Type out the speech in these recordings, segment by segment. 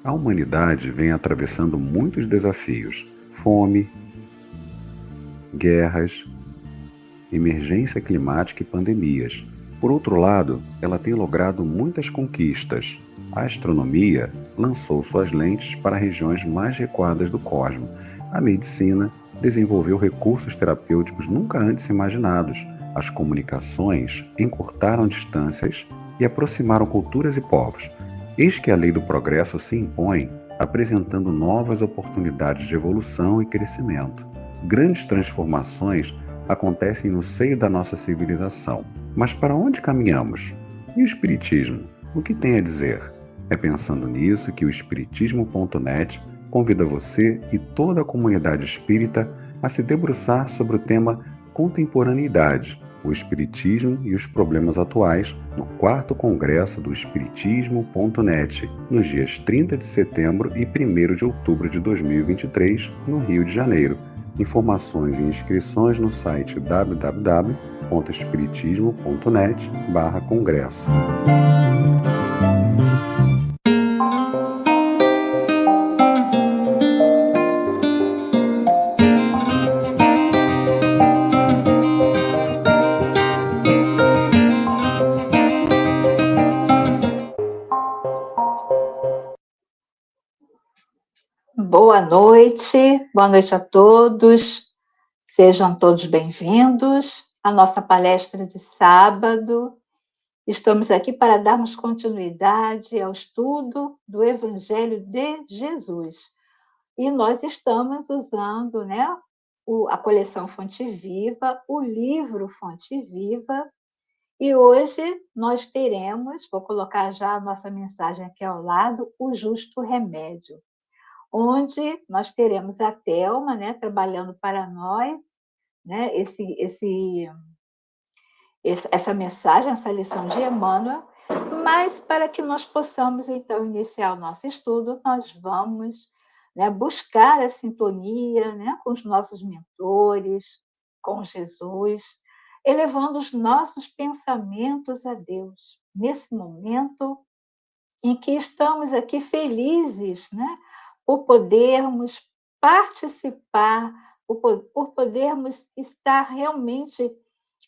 A humanidade vem atravessando muitos desafios: fome, guerras, emergência climática e pandemias. Por outro lado, ela tem logrado muitas conquistas. A astronomia lançou suas lentes para regiões mais recuadas do cosmos. A medicina desenvolveu recursos terapêuticos nunca antes imaginados. As comunicações encurtaram distâncias e aproximaram culturas e povos. Eis que a lei do progresso se impõe, apresentando novas oportunidades de evolução e crescimento. Grandes transformações acontecem no seio da nossa civilização. Mas para onde caminhamos? E o Espiritismo? O que tem a dizer? É pensando nisso que o Espiritismo.net convida você e toda a comunidade espírita a se debruçar sobre o tema Contemporaneidade, o Espiritismo e os problemas atuais, no 4º Congresso do Espiritismo.net, nos dias 30 de setembro e 1º de outubro de 2023, no Rio de Janeiro. Informações e inscrições no site www.espiritismo.net/congresso. Boa noite a todos, sejam todos bem-vindos à nossa palestra de sábado. Estamos aqui para darmos continuidade ao estudo do Evangelho de Jesus. E nós estamos usando, a coleção Fonte Viva, o livro Fonte Viva, e hoje nós teremos, vou colocar já a nossa mensagem aqui ao lado, o Justo Remédio, onde nós teremos a Thelma, trabalhando para nós, essa mensagem, essa lição de Emmanuel, mas para que nós possamos, então, iniciar o nosso estudo, nós vamos buscar a sintonia com os nossos mentores, com Jesus, elevando os nossos pensamentos a Deus, nesse momento em que estamos aqui felizes, por podermos participar, por podermos estar realmente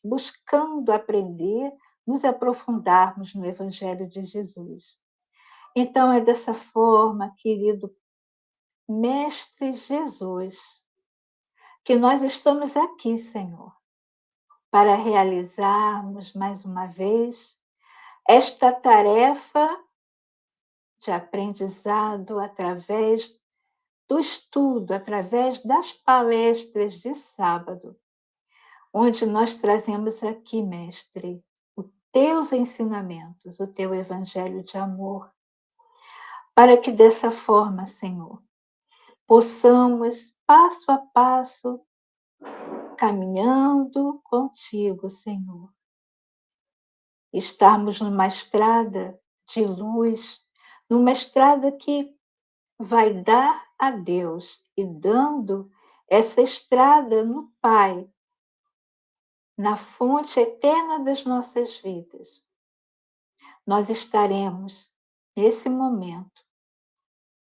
buscando aprender, nos aprofundarmos no Evangelho de Jesus. Então, é dessa forma, querido Mestre Jesus, que nós estamos aqui, Senhor, para realizarmos mais uma vez esta tarefa de aprendizado através do estudo, através das palestras de sábado, onde nós trazemos aqui, Mestre, os teus ensinamentos, o teu evangelho de amor, para que dessa forma, Senhor, possamos, passo a passo, caminhando contigo, Senhor, estarmos numa estrada de luz, numa estrada que vai dar a Deus e dando essa estrada no Pai, na fonte eterna das nossas vidas. Nós estaremos, nesse momento,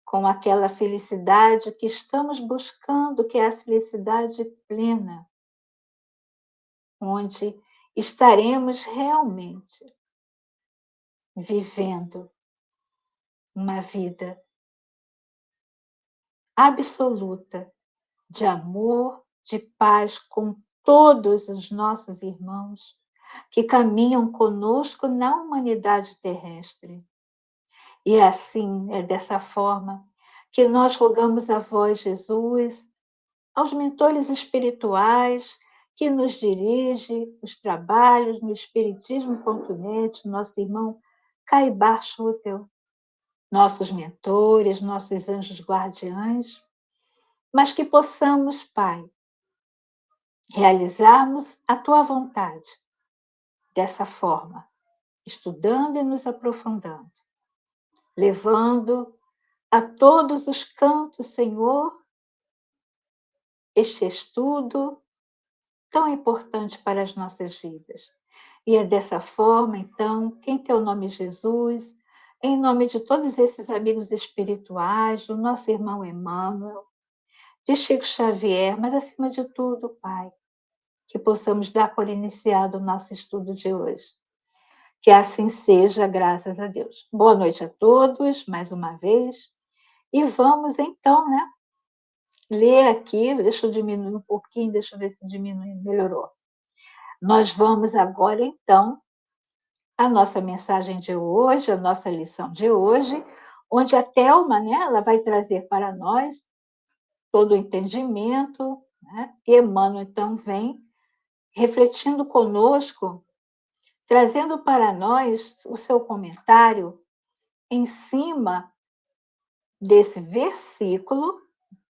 com aquela felicidade que estamos buscando, que é a felicidade plena, onde estaremos realmente vivendo uma vida absoluta de amor, de paz com todos os nossos irmãos que caminham conosco na humanidade terrestre. E assim, é dessa forma que nós rogamos a vós, Jesus, aos mentores espirituais que nos dirige os trabalhos no Espiritismo.net, nosso irmão Caibar Schutel, nossos mentores, nossos anjos guardiães, mas que possamos, Pai, realizarmos a Tua vontade dessa forma, estudando e nos aprofundando, levando a todos os cantos, Senhor, este estudo tão importante para as nossas vidas. E é dessa forma, então, que em Teu nome, Jesus, em nome de todos esses amigos espirituais, do nosso irmão Emmanuel, de Chico Xavier, mas acima de tudo, Pai, que possamos dar por iniciado o nosso estudo de hoje. Que assim seja, graças a Deus. Boa noite a todos, mais uma vez. E vamos então, né, ler aqui, deixa eu diminuir um pouquinho, deixa eu ver se diminui, melhorou. Nós vamos agora, então, a nossa mensagem de hoje, a nossa lição de hoje, onde a Thelma, né, ela vai trazer para nós todo o entendimento, né? E Emmanuel, então, vem refletindo conosco, trazendo para nós o seu comentário em cima desse versículo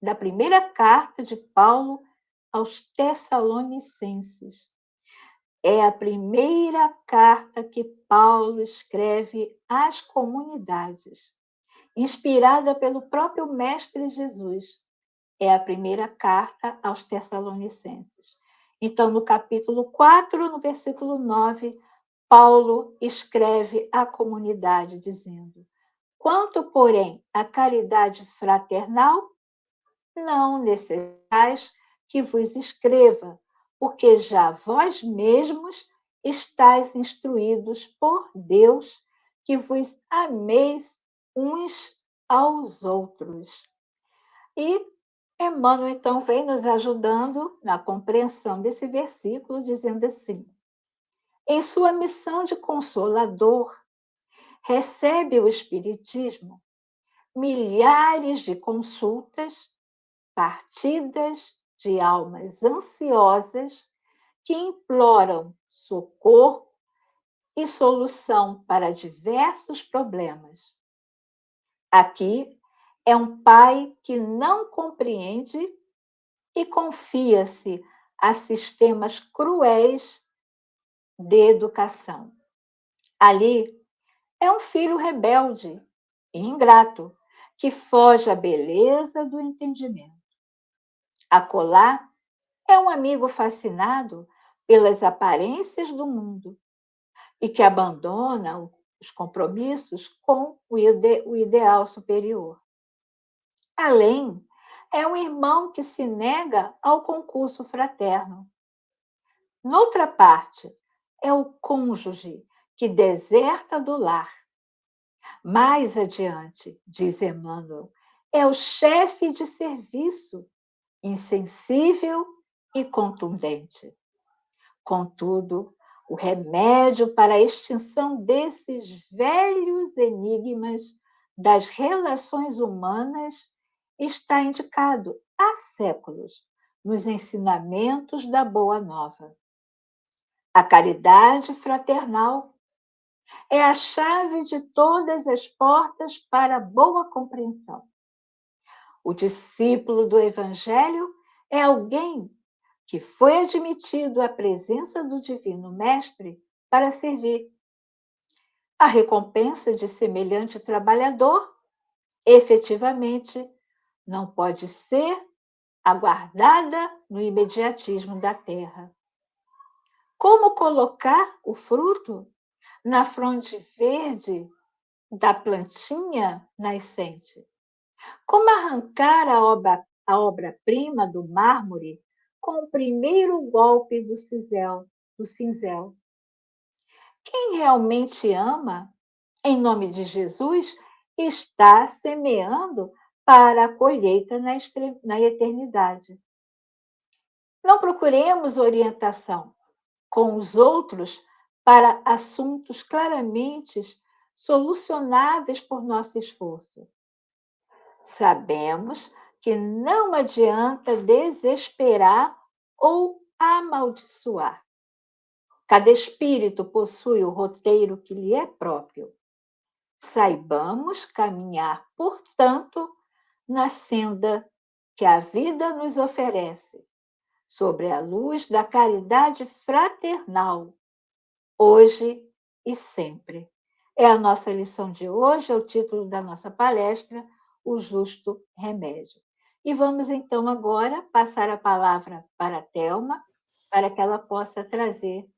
da primeira carta de Paulo aos Tessalonicenses. É a primeira carta que Paulo escreve às comunidades, inspirada pelo próprio Mestre Jesus. É a primeira carta aos Tessalonicenses. Então, no capítulo 4, no versículo 9, Paulo escreve à comunidade dizendo: quanto, porém, à caridade fraternal, não necessitais que vos escreva, porque já vós mesmos estáis instruídos por Deus, que vos ameis uns aos outros. E Emmanuel, então, vem nos ajudando na compreensão desse versículo, dizendo assim: em sua missão de consolador, recebe o Espiritismo milhares de consultas partidas de almas ansiosas que imploram socorro e solução para diversos problemas. Aqui é um pai que não compreende e confia-se a sistemas cruéis de educação. Ali é um filho rebelde e ingrato que foge à beleza do entendimento. Acolá é um amigo fascinado pelas aparências do mundo e que abandona os compromissos com o ideal superior. Além, é um irmão que se nega ao concurso fraterno. Noutra parte, é o cônjuge que deserta do lar. Mais adiante, diz Emmanuel, é o chefe de serviço, insensível e contundente. Contudo, o remédio para a extinção desses velhos enigmas das relações humanas está indicado há séculos nos ensinamentos da Boa Nova. A caridade fraternal é a chave de todas as portas para a boa compreensão. O discípulo do Evangelho é alguém que foi admitido à presença do Divino Mestre para servir. A recompensa de semelhante trabalhador, efetivamente, não pode ser aguardada no imediatismo da terra. Como colocar o fruto na fronte verde da plantinha nascente? Como arrancar a obra-prima do mármore com o primeiro golpe do cinzel? Quem realmente ama, em nome de Jesus, está semeando para a colheita na eternidade. Não procuremos orientação com os outros para assuntos claramente solucionáveis por nosso esforço. Sabemos que não adianta desesperar ou amaldiçoar. Cada espírito possui o roteiro que lhe é próprio. Saibamos caminhar, portanto, na senda que a vida nos oferece, sobre a luz da caridade fraternal, hoje e sempre. É a nossa lição de hoje, é o título da nossa palestra, O Justo Remédio. E vamos então agora passar a palavra para a Thelma, para que ela possa trazer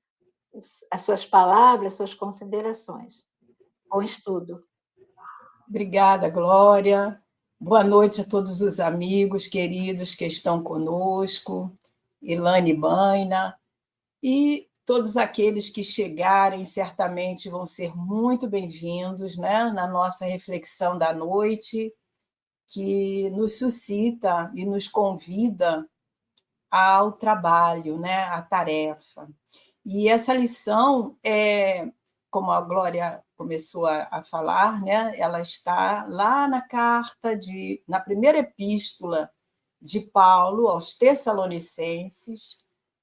as suas palavras, suas considerações. Bom estudo. Obrigada, Glória. Boa noite a todos os amigos queridos que estão conosco, Ilane Baina, e todos aqueles que chegarem certamente vão ser muito bem-vindos, né, na nossa reflexão da noite, que nos suscita e nos convida ao trabalho, né, à tarefa. E essa lição como a Glória começou a falar, né, ela está lá na primeira epístola de Paulo aos Tessalonicenses,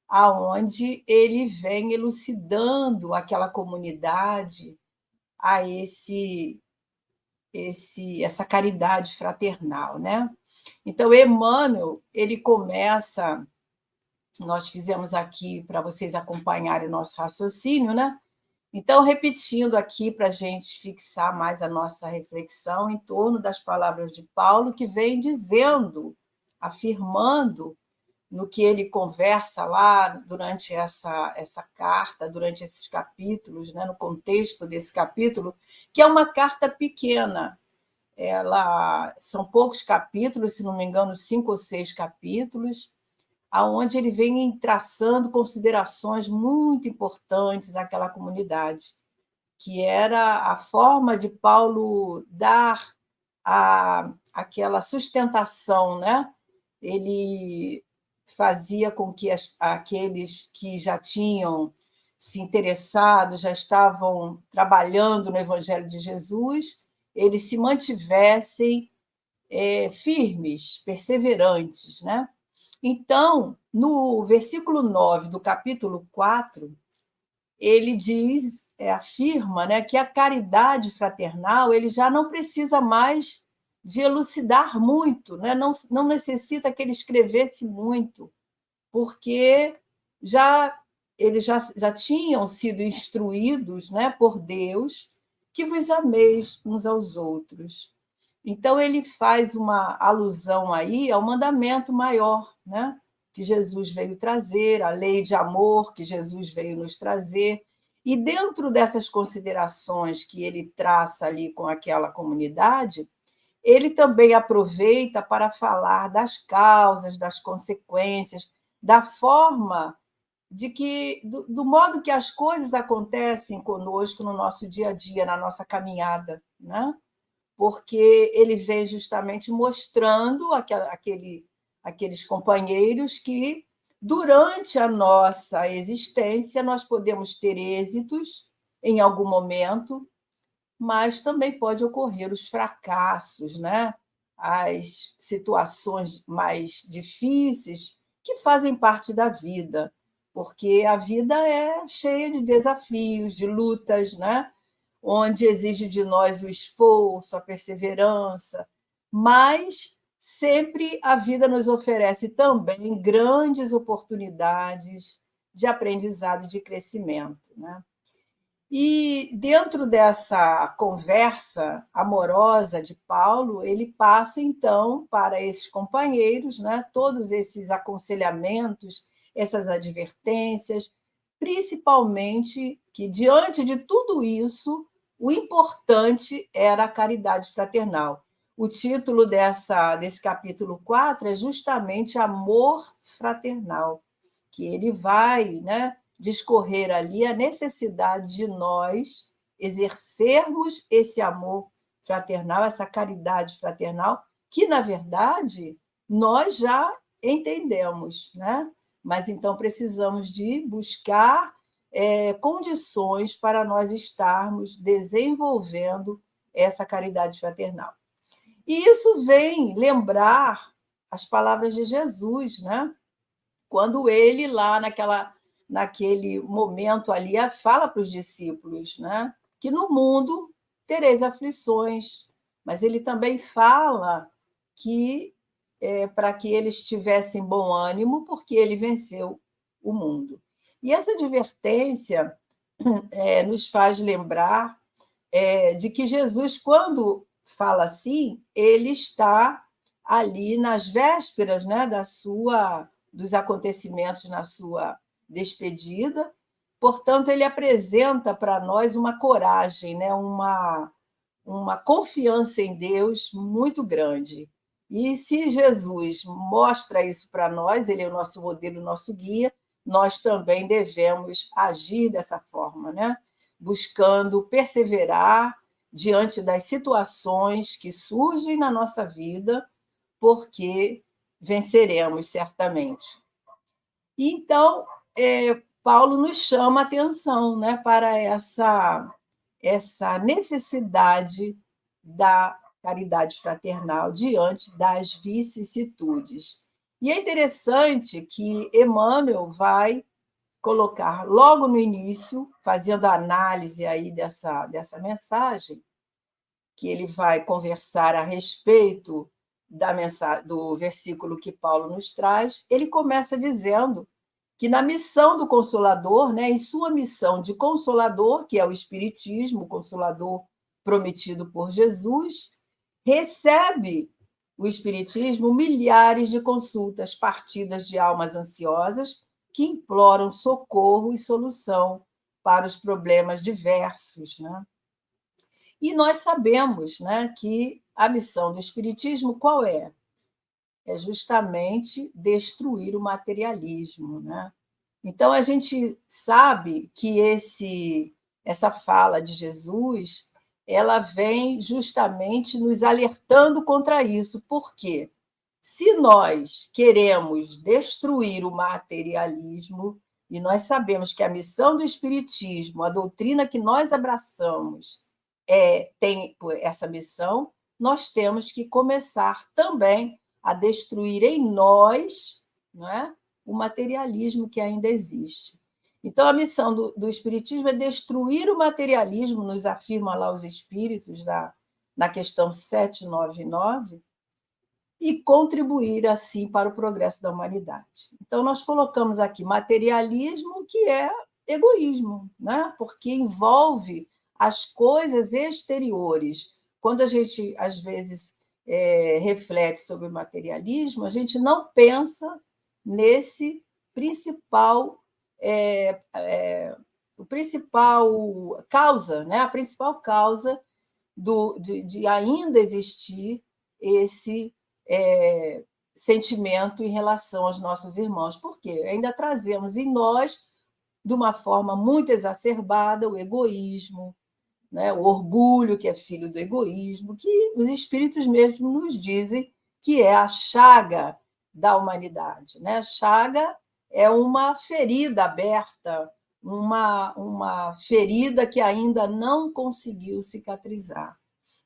aonde ele vem elucidando aquela comunidade a essa caridade fraternal, né? Então, Emmanuel, ele começa, nós fizemos aqui para vocês acompanharem o nosso raciocínio, né? Então, repetindo aqui para a gente fixar mais a nossa reflexão em torno das palavras de Paulo, que vem dizendo, afirmando no que ele conversa lá durante essa carta, durante esses capítulos, né, no contexto desse capítulo, que é uma carta pequena. São poucos capítulos, se não me engano, 5 ou 6 capítulos, aonde ele vem traçando considerações muito importantes àquela comunidade, que era a forma de Paulo dar aquela sustentação, né? Ele fazia com que aqueles que já tinham se interessado, já estavam trabalhando no Evangelho de Jesus, eles se mantivessem firmes, perseverantes, né? Então, no versículo 9 do capítulo 4, ele afirma, né, que a caridade fraternal ele já não precisa mais de elucidar muito, né? Não necessita que ele escrevesse muito, porque eles já tinham sido instruídos, né, por Deus, que vos ameis uns aos outros. Então, ele faz uma alusão aí ao mandamento maior, né, que Jesus veio trazer, a lei de amor que Jesus veio nos trazer. E dentro dessas considerações que ele traça ali com aquela comunidade, ele também aproveita para falar das causas, das consequências, da forma do modo que as coisas acontecem conosco no nosso dia a dia, na nossa caminhada, né? Porque ele vem justamente mostrando aqueles companheiros que, durante a nossa existência, nós podemos ter êxitos em algum momento, mas também pode ocorrer os fracassos, né? As situações mais difíceis que fazem parte da vida, porque a vida é cheia de desafios, de lutas, né? Onde exige de nós o esforço, a perseverança, mas sempre a vida nos oferece também grandes oportunidades de aprendizado e de crescimento, né? E dentro dessa conversa amorosa de Paulo, ele passa então para esses companheiros, né, todos esses aconselhamentos, essas advertências, principalmente que, diante de tudo isso, o importante era a caridade fraternal. O título desse capítulo 4 é justamente Amor Fraternal, que ele vai, né, discorrer ali a necessidade de nós exercermos esse amor fraternal, essa caridade fraternal, que, na verdade, nós já entendemos, né? Mas então precisamos de buscar condições para nós estarmos desenvolvendo essa caridade fraternal. E isso vem lembrar as palavras de Jesus, né? Quando ele, lá naquele momento ali, fala para os discípulos, né, que no mundo tereis aflições, mas ele também fala que para que eles tivessem bom ânimo, porque ele venceu o mundo. E essa advertência nos faz lembrar de que Jesus, quando fala assim, ele está ali nas vésperas, né, dos acontecimentos na sua despedida. Portanto, ele apresenta para nós uma coragem, né, uma confiança em Deus muito grande. E se Jesus mostra isso para nós, ele é o nosso modelo, o nosso guia, nós também devemos agir dessa forma, né? Buscando perseverar diante das situações que surgem na nossa vida, porque venceremos certamente. Então, Paulo nos chama a atenção, né, para essa necessidade da caridade fraternal diante das vicissitudes. E é interessante que Emmanuel vai colocar logo no início, fazendo a análise aí dessa mensagem, que ele vai conversar a respeito da mensagem, do versículo que Paulo nos traz, ele começa dizendo que na missão do Consolador, né, em sua missão de Consolador, que é o Espiritismo, o Consolador prometido por Jesus, recebe o Espiritismo milhares de consultas partidas de almas ansiosas que imploram socorro e solução para os problemas diversos, né? E nós sabemos, né, que a missão do Espiritismo qual é? É justamente destruir o materialismo, né? Então a gente sabe que essa fala de Jesus, ela vem justamente nos alertando contra isso. Por quê? Se nós queremos destruir o materialismo, e nós sabemos que a missão do Espiritismo, a doutrina que nós abraçamos, tem essa missão, nós temos que começar também a destruir em nós, não é, o materialismo que ainda existe. Então, a missão do Espiritismo é destruir o materialismo, nos afirma lá os Espíritos, na questão 799, e contribuir, assim, para o progresso da humanidade. Então, nós colocamos aqui materialismo, que é egoísmo, né? Porque envolve as coisas exteriores. Quando a gente, às vezes, reflete sobre o materialismo, a gente não pensa nesse principal, o principal causa, né? A principal causa de ainda existir esse sentimento em relação aos nossos irmãos, porque ainda trazemos em nós, de uma forma muito exacerbada, o egoísmo, né? O orgulho, que é filho do egoísmo, que os espíritos mesmo nos dizem que é a chaga da humanidade, né? Chaga é uma ferida aberta, uma ferida que ainda não conseguiu cicatrizar.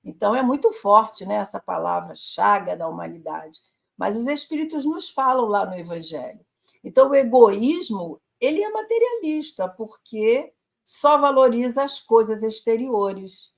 Então, é muito forte, né, essa palavra chaga da humanidade, mas os espíritos nos falam lá no Evangelho. Então, o egoísmo, ele é materialista, porque só valoriza as coisas exteriores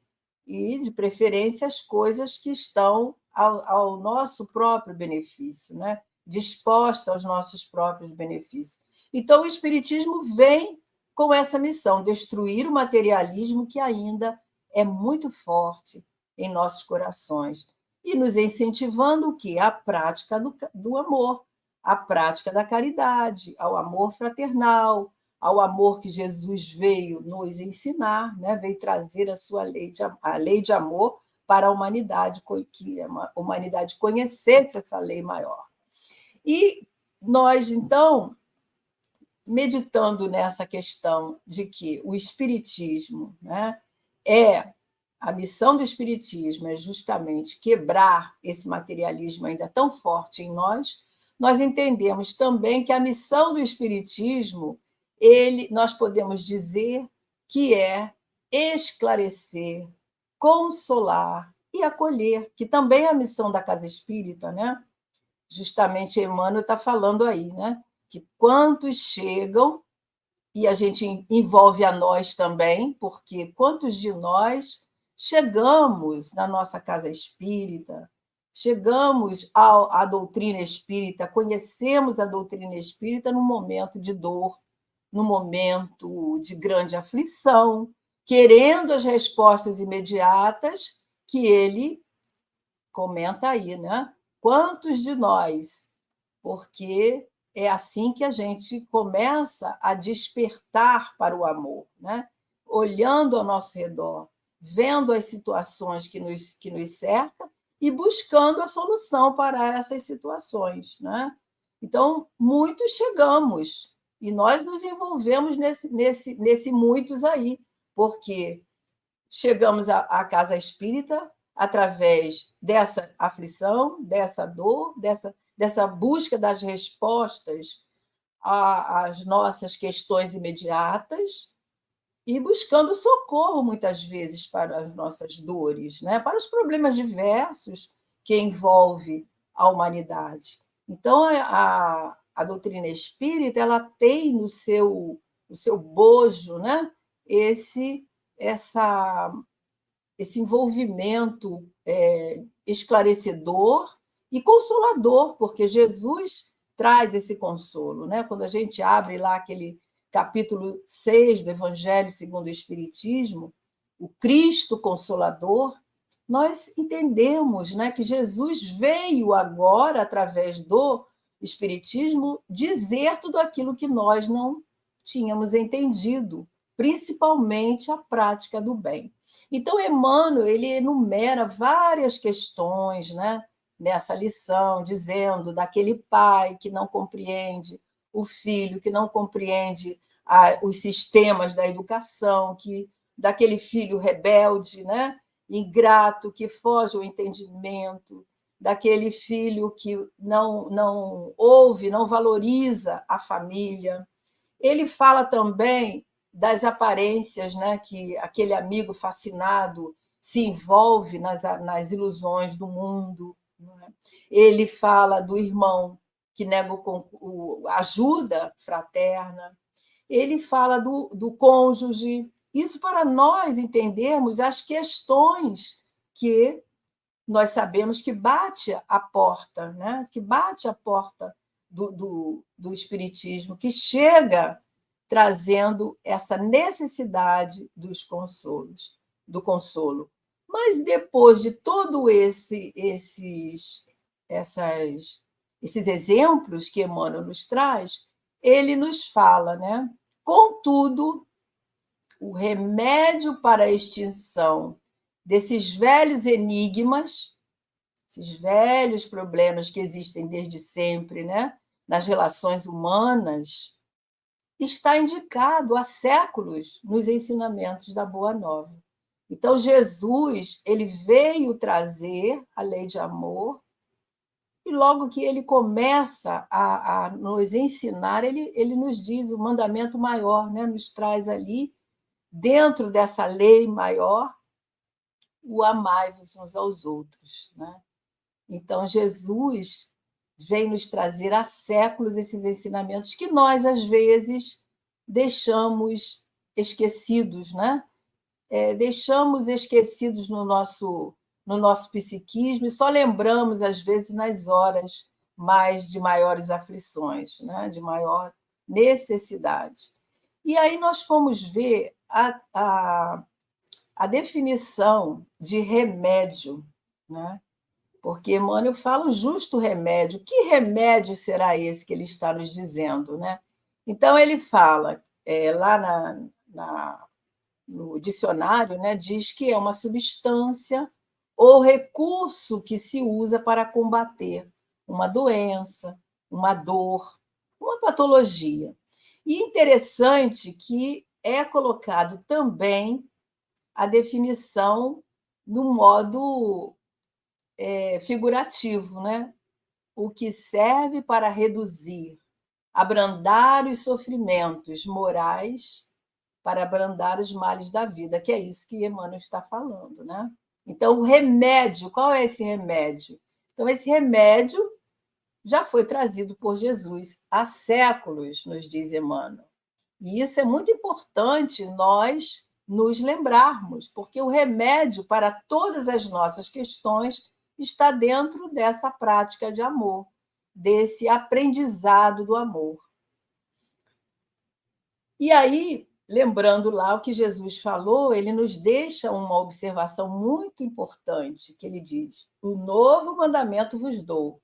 e, de preferência, as coisas que estão ao nosso próprio benefício, né? Disposta aos nossos próprios benefícios. Então, o Espiritismo vem com essa missão, destruir o materialismo que ainda é muito forte em nossos corações e nos incentivando o quê? A prática do amor, a prática da caridade, ao amor fraternal, ao amor que Jesus veio nos ensinar, né? Veio trazer a sua a lei de amor para a humanidade, que a humanidade conhecesse essa lei maior. E nós, então, meditando nessa questão de que o Espiritismo, né, a missão do Espiritismo é justamente quebrar esse materialismo ainda tão forte em nós, nós entendemos também que a missão do Espiritismo, nós podemos dizer que é esclarecer, consolar e acolher, que também é a missão da Casa Espírita, né? Justamente Emmanuel está falando aí, né? Que quantos chegam, e a gente envolve a nós também, porque quantos de nós chegamos na nossa casa espírita, chegamos à doutrina espírita, conhecemos a doutrina espírita num momento de dor, num momento de grande aflição, querendo as respostas imediatas que ele comenta aí, né? Quantos de nós? Porque é assim que a gente começa a despertar para o amor, né? Olhando ao nosso redor, vendo as situações que nos cercam e buscando a solução para essas situações, né? Então, muitos chegamos, e nós nos envolvemos nesse muitos aí, porque chegamos à casa espírita através dessa aflição, dessa dor, dessa busca das respostas às nossas questões imediatas e buscando socorro, muitas vezes, para as nossas dores, né? Para os problemas diversos que envolve a humanidade. Então, a doutrina espírita ela tem no seu bojo, né? esse envolvimento esclarecedor e consolador, porque Jesus traz esse consolo, né? Quando a gente abre lá aquele capítulo 6 do Evangelho segundo o Espiritismo, o Cristo Consolador, nós entendemos, né, que Jesus veio agora, através do Espiritismo, dizer tudo aquilo que nós não tínhamos entendido, principalmente a prática do bem. Então, Emmanuel ele enumera várias questões, né, nessa lição, dizendo daquele pai que não compreende o filho, que não compreende os sistemas da educação, daquele filho rebelde, né, ingrato, que foge ao entendimento, daquele filho que não ouve, não valoriza a família. Ele fala também das aparências, né, que aquele amigo fascinado se envolve nas ilusões do mundo. Né? Ele fala do irmão que nega a ajuda fraterna. Ele fala do cônjuge. Isso para nós entendermos as questões que nós sabemos que bate a porta, né? Que bate a porta do Espiritismo, que chega trazendo essa necessidade dos consolos, do consolo. Mas depois de todo esses exemplos que Emmanuel nos traz, ele nos fala, né? Contudo, o remédio para a extinção desses velhos enigmas, esses velhos problemas que existem desde sempre, né? Nas relações humanas, está indicado há séculos nos ensinamentos da Boa Nova. Então, Jesus ele veio trazer a lei de amor, e logo que ele começa a nos ensinar, ele nos diz o mandamento maior, né? Nos traz ali, dentro dessa lei maior, o amai-vos uns aos outros. Né? Então, Jesus vem nos trazer há séculos esses ensinamentos que nós, às vezes, deixamos esquecidos, né? Deixamos esquecidos no nosso psiquismo e só lembramos, às vezes, nas horas de maiores aflições, né? De maior necessidade. E aí nós fomos ver a definição de remédio, né? Porque Emmanuel fala o justo remédio. Que remédio será esse que ele está nos dizendo? Né? Então, ele fala, lá no dicionário, né, diz que é uma substância ou recurso que se usa para combater uma doença, uma dor, uma patologia. E interessante que é colocado também a definição no modo figurativo, né? O que serve para reduzir, abrandar os sofrimentos morais, para abrandar os males da vida, que é isso que Emmanuel está falando, né? Então, o remédio, qual é esse remédio? Então, esse remédio já foi trazido por Jesus há séculos, nos diz Emmanuel. E isso é muito importante nós nos lembrarmos, porque o remédio para todas as nossas questões está dentro dessa prática de amor, desse aprendizado do amor. E aí, lembrando lá o que Jesus falou, ele nos deixa uma observação muito importante, que ele diz: o novo mandamento vos dou,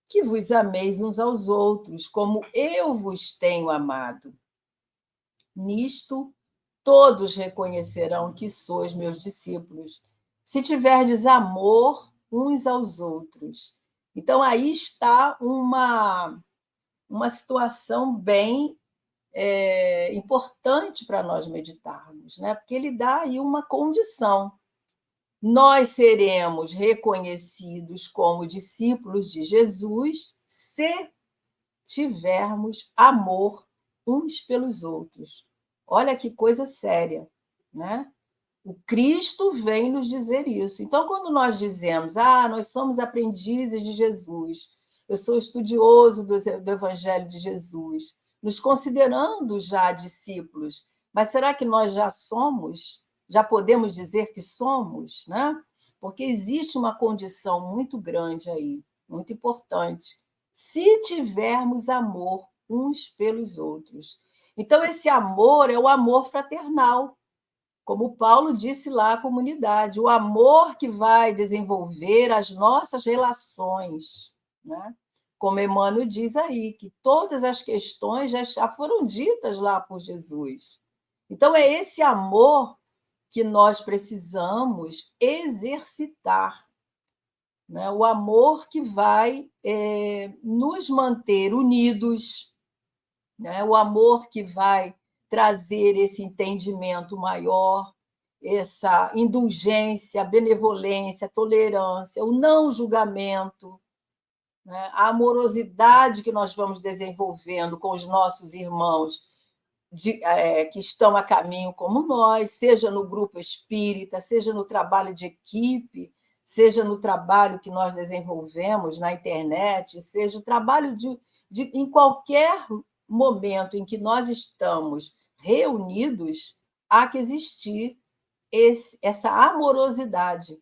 que vos ameis uns aos outros, como eu vos tenho amado. Nisto todos reconhecerão que sois meus discípulos, se tiverdes amor uns aos outros. Então, aí está uma situação bem importante para nós meditarmos, né? Porque ele dá aí uma condição. Nós seremos reconhecidos como discípulos de Jesus se tivermos amor uns pelos outros. Olha que coisa séria, né? O Cristo vem nos dizer isso. Então, quando nós dizemos, nós somos aprendizes de Jesus, eu sou estudioso do Evangelho de Jesus, nos considerando já discípulos, mas será que nós já somos? Já podemos dizer que somos, né? Porque existe uma condição muito grande aí, muito importante. Se tivermos amor uns pelos outros. Então, esse amor é o amor fraternal, como Paulo disse lá à comunidade, o amor que vai desenvolver as nossas relações, né? Como Emmanuel diz aí, que todas as questões já foram ditas lá por Jesus. Então, é esse amor que nós precisamos exercitar, né? O amor que vai nos manter unidos, né? O amor que vai trazer esse entendimento maior, essa indulgência, benevolência, tolerância, o não julgamento, né? A amorosidade que nós vamos desenvolvendo com os nossos irmãos que estão a caminho como nós, seja no grupo espírita, seja no trabalho de equipe, seja no trabalho que nós desenvolvemos na internet, seja o trabalho em qualquer momento em que nós estamos reunidos, há que existir essa amorosidade,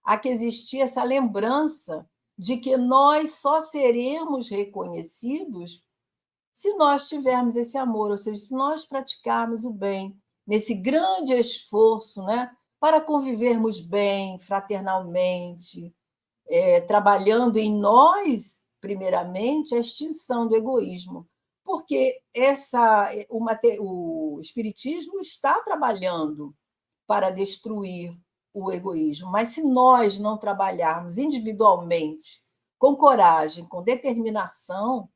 há que existir essa lembrança de que nós só seremos reconhecidos se nós tivermos esse amor, ou seja, se nós praticarmos o bem, nesse grande esforço, né, para convivermos bem, fraternalmente, trabalhando em nós, primeiramente, a extinção do egoísmo. Porque o Espiritismo está trabalhando para destruir o egoísmo, mas se nós não trabalharmos individualmente, com coragem, com determinação,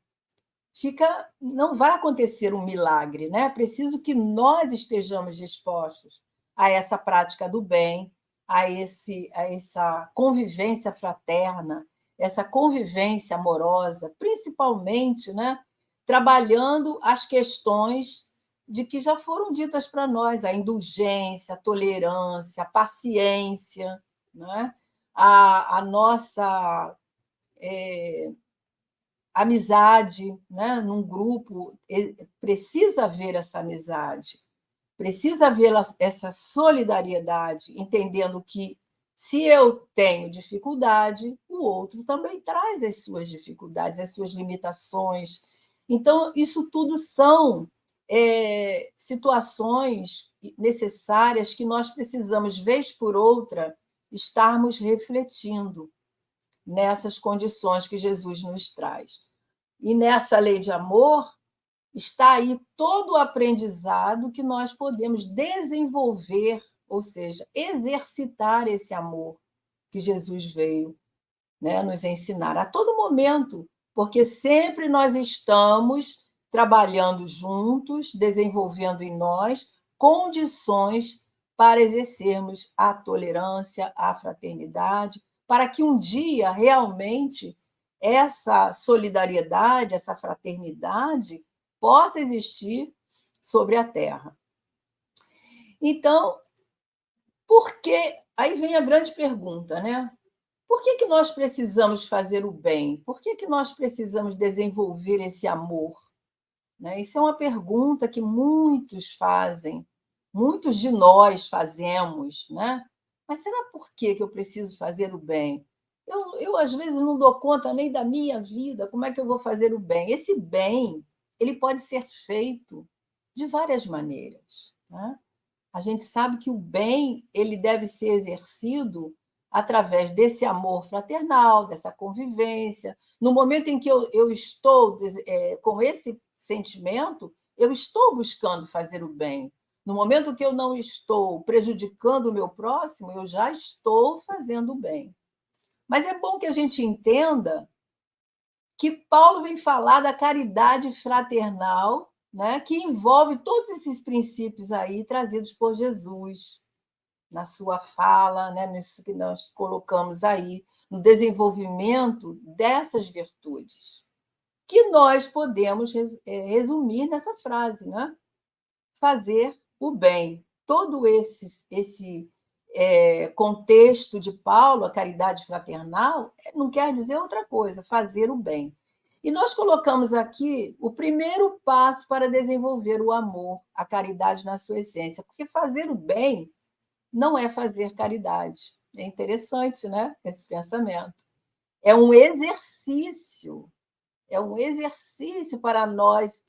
não vai acontecer um milagre, né? É preciso que nós estejamos dispostos a essa prática do bem, a essa convivência fraterna, essa convivência amorosa, principalmente, né? Trabalhando as questões de que já foram ditas para nós, a indulgência, a tolerância, a paciência, né? A nossa amizade, né? Num grupo, precisa haver essa amizade, precisa haver essa solidariedade, entendendo que se eu tenho dificuldade, o outro também traz as suas dificuldades, as suas limitações. Então, isso tudo são situações necessárias que nós precisamos, vez por outra, estarmos refletindo nessas condições que Jesus nos traz. E nessa lei de amor está aí todo o aprendizado que nós podemos desenvolver, ou seja, exercitar esse amor que Jesus veio, né, nos ensinar a todo momento, porque sempre nós estamos trabalhando juntos, desenvolvendo em nós condições para exercermos a tolerância, a fraternidade, para que um dia realmente essa solidariedade, essa fraternidade possa existir sobre a Terra. Então, por que? Aí vem a grande pergunta, né? Por que nós precisamos fazer o bem? Por que nós precisamos desenvolver esse amor? Né? Isso é uma pergunta que muitos fazem, muitos de nós fazemos, né? Mas será por que eu preciso fazer o bem? Eu, às vezes, não dou conta nem da minha vida, como é que eu vou fazer o bem? Esse bem, ele pode ser feito de várias maneiras, né? A gente sabe que o bem, ele deve ser exercido através desse amor fraternal, dessa convivência. No momento em que eu estou com esse sentimento, eu estou buscando fazer o bem. No momento que eu não estou prejudicando o meu próximo, eu já estou fazendo bem. Mas é bom que a gente entenda que Paulo vem falar da caridade fraternal, né, que envolve todos esses princípios aí trazidos por Jesus na sua fala, né, nisso que nós colocamos aí, no desenvolvimento dessas virtudes, que nós podemos resumir nessa frase, né? Fazer o bem. Todo esse contexto de Paulo, a caridade fraternal, não quer dizer outra coisa, fazer o bem. E nós colocamos aqui o primeiro passo para desenvolver o amor, a caridade na sua essência, porque fazer o bem não é fazer caridade. É interessante, né? Esse pensamento. É um exercício para nós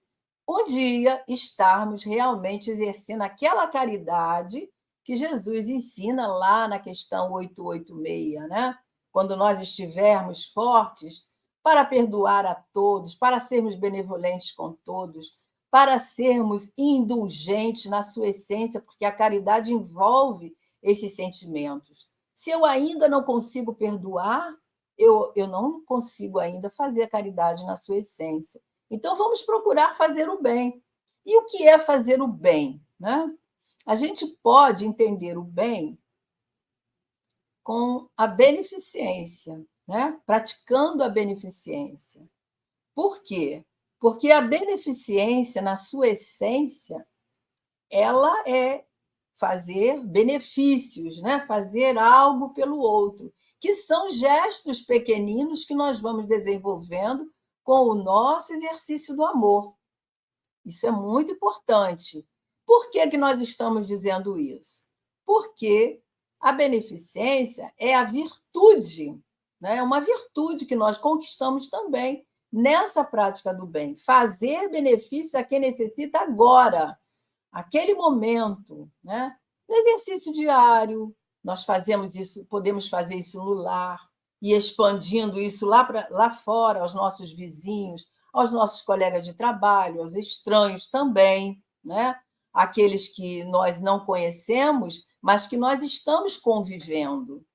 um dia estarmos realmente exercendo aquela caridade que Jesus ensina lá na questão 886, né? Quando nós estivermos fortes para perdoar a todos, para sermos benevolentes com todos, para sermos indulgentes na sua essência, porque a caridade envolve esses sentimentos. Se eu ainda não consigo perdoar, eu não consigo ainda fazer a caridade na sua essência. Então, vamos procurar fazer o bem. E o que é fazer o bem? Né? A gente pode entender o bem com a beneficência, né? Praticando a beneficência. Por quê? Porque a beneficência, na sua essência, ela é fazer benefícios, né? Fazer algo pelo outro, que são gestos pequeninos que nós vamos desenvolvendo com o nosso exercício do amor. Isso é muito importante. Por que nós estamos dizendo isso? Porque a beneficência é a virtude, né? É uma virtude que nós conquistamos também nessa prática do bem. Fazer benefícios a quem necessita agora, aquele momento, né? No exercício diário, nós fazemos isso, podemos fazer isso no lar, e expandindo isso lá fora, aos nossos vizinhos, aos nossos colegas de trabalho, aos estranhos também, né? Aqueles que nós não conhecemos, mas que nós estamos convivendo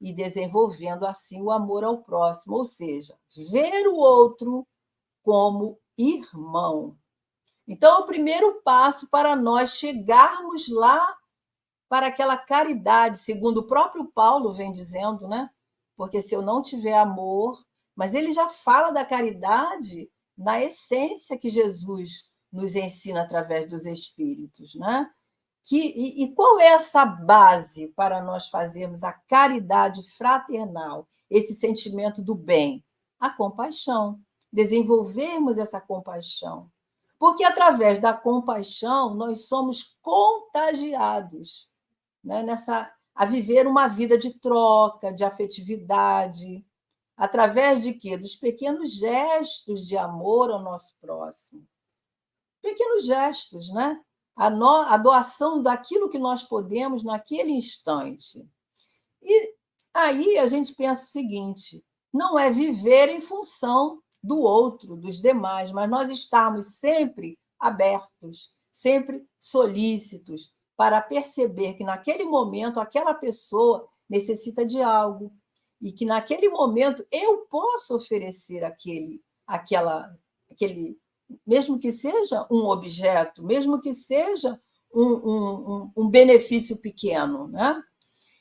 e desenvolvendo assim o amor ao próximo, ou seja, ver o outro como irmão. Então, o primeiro passo para nós chegarmos lá para aquela caridade, segundo o próprio Paulo vem dizendo, né? Porque se eu não tiver amor, mas ele já fala da caridade na essência que Jesus nos ensina através dos Espíritos, né? E qual é essa base para nós fazermos a caridade fraternal, esse sentimento do bem? A compaixão, desenvolvermos essa compaixão. Porque através da compaixão nós somos contagiados, né, a viver uma vida de troca, de afetividade, através de quê? Dos pequenos gestos de amor ao nosso próximo. Pequenos gestos, né? A doação daquilo que nós podemos naquele instante. E aí a gente pensa o seguinte: não é viver em função do outro, dos demais, mas nós estarmos sempre abertos, sempre solícitos, para perceber que naquele momento aquela pessoa necessita de algo e que naquele momento eu posso oferecer aquele, mesmo que seja um objeto, mesmo que seja um benefício pequeno, né?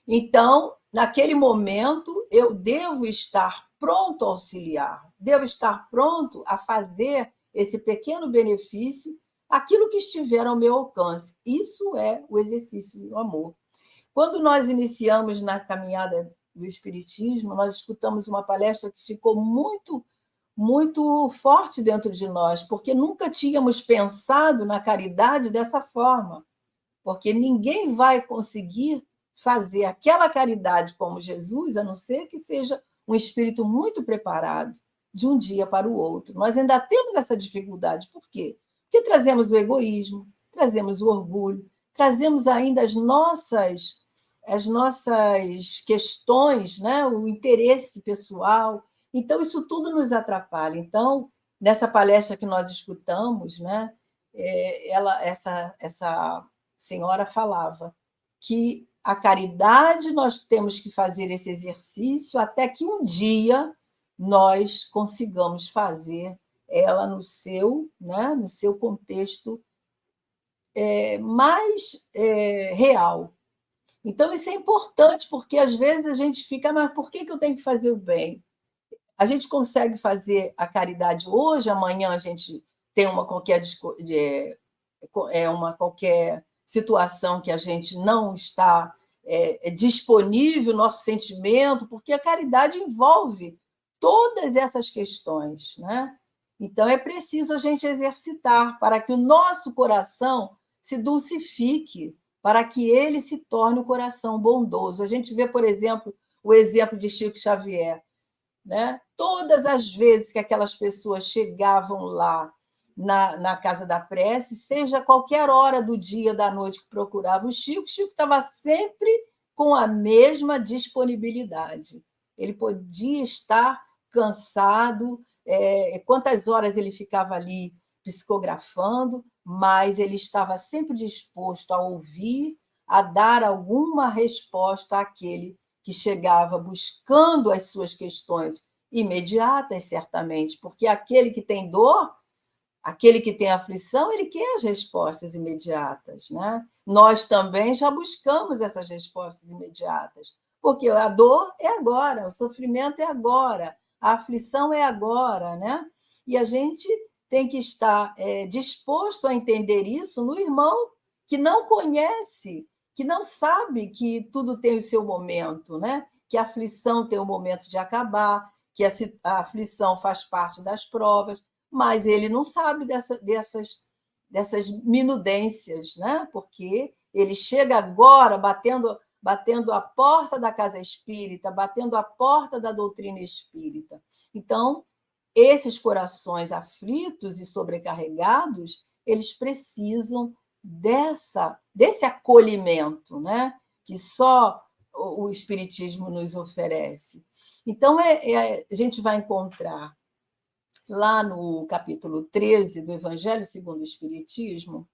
Então, naquele momento, eu devo estar pronto a auxiliar, devo estar pronto a fazer esse pequeno benefício, aquilo que estiver ao meu alcance. Isso é o exercício do amor. Quando nós iniciamos na caminhada do Espiritismo, nós escutamos uma palestra que ficou muito, muito forte dentro de nós, porque nunca tínhamos pensado na caridade dessa forma, porque ninguém vai conseguir fazer aquela caridade como Jesus, a não ser que seja um espírito muito preparado de um dia para o outro. Nós ainda temos essa dificuldade. Por quê? Porque trazemos o egoísmo, trazemos o orgulho, trazemos ainda as nossas questões, né? O interesse pessoal. Então, isso tudo nos atrapalha. Então, nessa palestra que nós escutamos, né? Essa Senhora falava que a caridade nós temos que fazer esse exercício até que um dia nós consigamos fazer ela no seu, né, no seu contexto mais real. Então, isso é importante, porque às vezes a gente fica, mas por que eu tenho que fazer o bem? A gente consegue fazer a caridade hoje, amanhã a gente tem uma qualquer situação que a gente não está disponível, nosso sentimento, porque a caridade envolve todas essas questões, né? Então, é preciso a gente exercitar para que o nosso coração se dulcifique, para que ele se torne um coração bondoso. A gente vê, por exemplo, o exemplo de Chico Xavier, né? Todas as vezes que aquelas pessoas chegavam lá na casa da prece, seja qualquer hora do dia, da noite que procurava o Chico estava sempre com a mesma disponibilidade. Ele podia estar cansado, quantas horas ele ficava ali psicografando, mas ele estava sempre disposto a ouvir, a dar alguma resposta àquele que chegava buscando as suas questões imediatas, certamente, porque aquele que tem dor, aquele que tem aflição, ele quer as respostas imediatas, né? Nós também já buscamos essas respostas imediatas, porque a dor é agora, o sofrimento é agora, a aflição é agora, né? E a gente tem que estar disposto a entender isso no irmão que não conhece, que não sabe que tudo tem o seu momento, né? Que a aflição tem o momento de acabar, que a aflição faz parte das provas, mas ele não sabe dessas minudências, né? Porque ele chega agora batendo a porta da casa espírita, batendo a porta da doutrina espírita. Então, esses corações aflitos e sobrecarregados, eles precisam desse acolhimento, né? Que só o Espiritismo nos oferece. Então, a gente vai encontrar lá no capítulo 13 do Evangelho segundo o Espiritismo,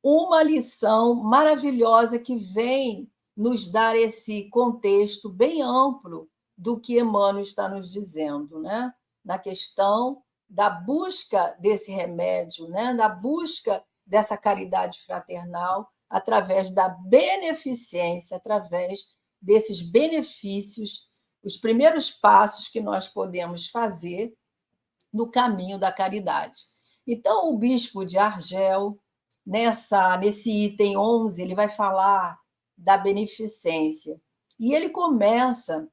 uma lição maravilhosa que vem nos dar esse contexto bem amplo do que Emmanuel está nos dizendo, né? Na questão da busca desse remédio, né? Da busca dessa caridade fraternal através da beneficência, através desses benefícios, os primeiros passos que nós podemos fazer no caminho da caridade. Então, o bispo de Argel, nesse item 11, ele vai falar da beneficência. E ele começa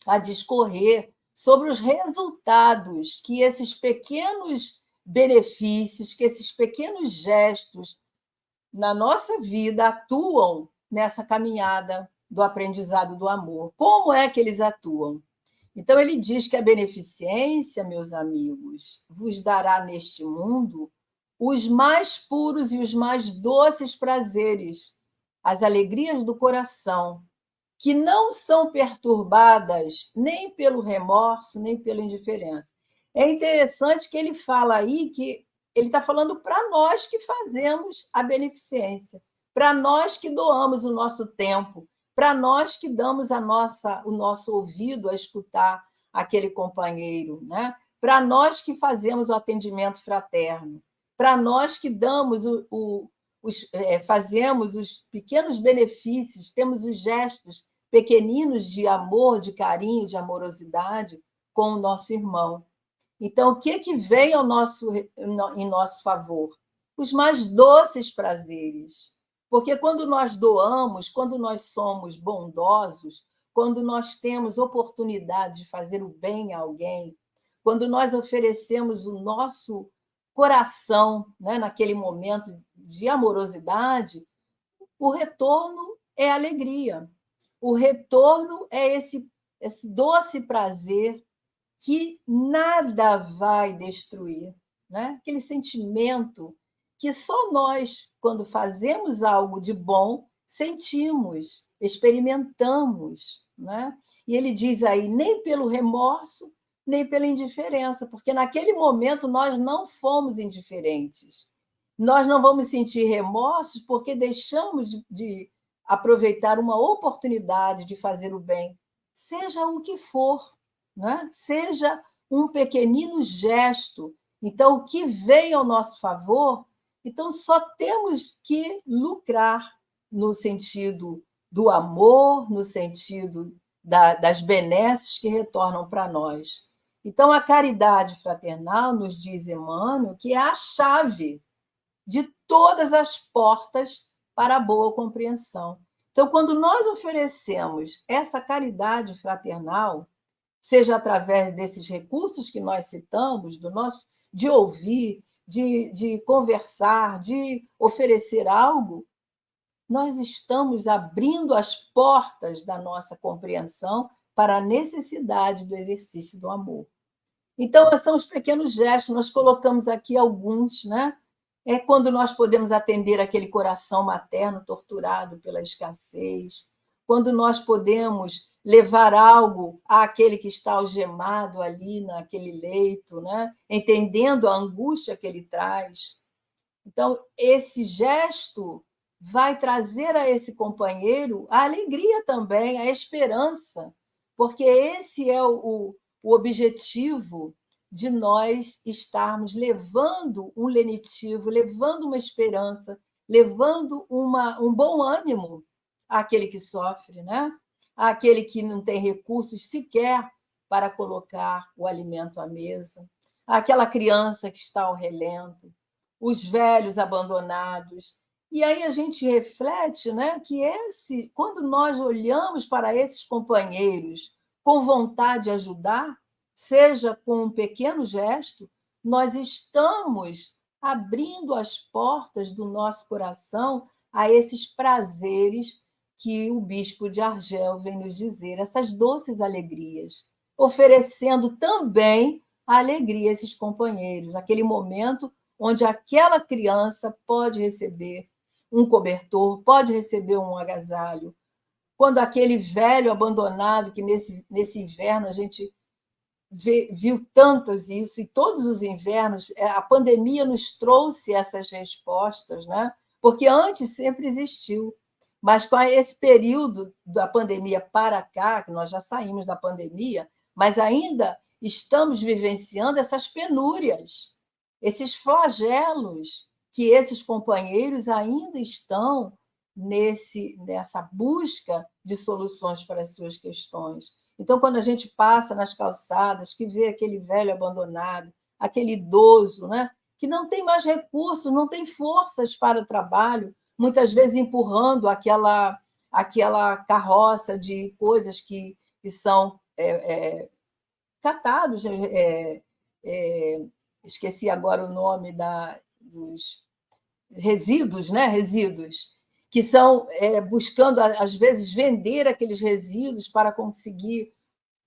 a discorrer sobre os resultados que esses pequenos benefícios, que esses pequenos gestos na nossa vida atuam nessa caminhada do aprendizado do amor. Como é que eles atuam? Então, ele diz que a beneficência, meus amigos, vos dará neste mundo os mais puros e os mais doces prazeres, as alegrias do coração, que não são perturbadas nem pelo remorso, nem pela indiferença. É interessante que ele fala aí que ele está falando para nós que fazemos a beneficência, para nós que doamos o nosso tempo, para nós que damos o nosso ouvido a escutar aquele companheiro, né? Para nós que fazemos o atendimento fraterno, para nós que damos fazemos os pequenos benefícios, temos os gestos pequeninos de amor, de carinho, de amorosidade com o nosso irmão. Então, o que vem em nosso favor? Os mais doces prazeres. Porque quando nós doamos, quando nós somos bondosos, quando nós temos oportunidade de fazer o bem a alguém, quando nós oferecemos o nosso coração, né, naquele momento de amorosidade, o retorno é alegria. O retorno é esse doce prazer que nada vai destruir, né? Aquele sentimento que só nós, quando fazemos algo de bom, sentimos, experimentamos, né? E ele diz aí, nem pelo remorso, nem pela indiferença, porque naquele momento nós não fomos indiferentes. nós não vamos sentir remorsos porque deixamos de aproveitar uma oportunidade de fazer o bem, seja o que for, né? Seja um pequenino gesto. Então, o que veio ao nosso favor, então só temos que lucrar no sentido do amor, no sentido das benesses que retornam para nós. Então, a caridade fraternal, nos diz Emmanuel, que é a chave de todas as portas para a boa compreensão. Então, quando nós oferecemos essa caridade fraternal, seja através desses recursos que nós citamos, de ouvir, de conversar, de oferecer algo, nós estamos abrindo as portas da nossa compreensão para a necessidade do exercício do amor. Então, são os pequenos gestos, nós colocamos aqui alguns, né? É quando nós podemos atender aquele coração materno torturado pela escassez, quando nós podemos levar algo àquele que está algemado ali naquele leito, né? Entendendo a angústia que ele traz. Então, esse gesto vai trazer a esse companheiro a alegria também, a esperança, porque esse é o objetivo de nós estarmos levando um lenitivo, levando uma esperança, levando um bom ânimo àquele que sofre, né? Àquele que não tem recursos sequer para colocar o alimento à mesa, àquela criança que está ao relento, os velhos abandonados. E aí a gente reflete, né, que quando nós olhamos para esses companheiros com vontade de ajudar, seja com um pequeno gesto, nós estamos abrindo as portas do nosso coração a esses prazeres que o bispo de Argel vem nos dizer, essas doces alegrias, oferecendo também a alegria a esses companheiros, aquele momento onde aquela criança pode receber um cobertor, pode receber um agasalho, quando aquele velho abandonado, que nesse inverno a gente viu tantos isso, e todos os invernos, a pandemia nos trouxe essas respostas, né? Porque antes sempre existiu, mas com esse período da pandemia para cá, que nós já saímos da pandemia, mas ainda estamos vivenciando essas penúrias, esses flagelos que esses companheiros ainda estão nessa busca de soluções para as suas questões. Então, quando a gente passa nas calçadas, que vê aquele velho abandonado, aquele idoso, né, que não tem mais recursos, não tem forças para o trabalho, muitas vezes empurrando aquela carroça de coisas que são catados, esqueci agora o nome dos resíduos, né? Resíduos, que são buscando, às vezes, vender aqueles resíduos para conseguir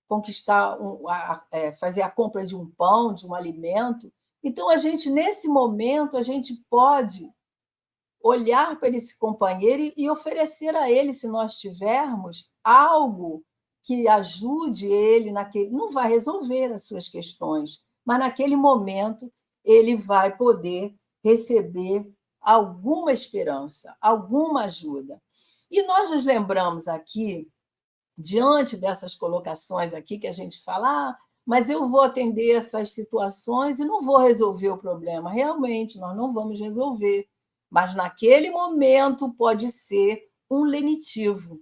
conquistar, fazer a compra de um pão, de um alimento. Então, nesse momento, a gente pode olhar para esse companheiro e oferecer a ele, se nós tivermos, algo que ajude ele naquele. Não vai resolver as suas questões, mas naquele momento ele vai poder receber alguma esperança, alguma ajuda. E nós nos lembramos aqui, diante dessas colocações aqui, que a gente fala, mas eu vou atender essas situações e não vou resolver o problema. Realmente, nós não vamos resolver, mas naquele momento pode ser um lenitivo,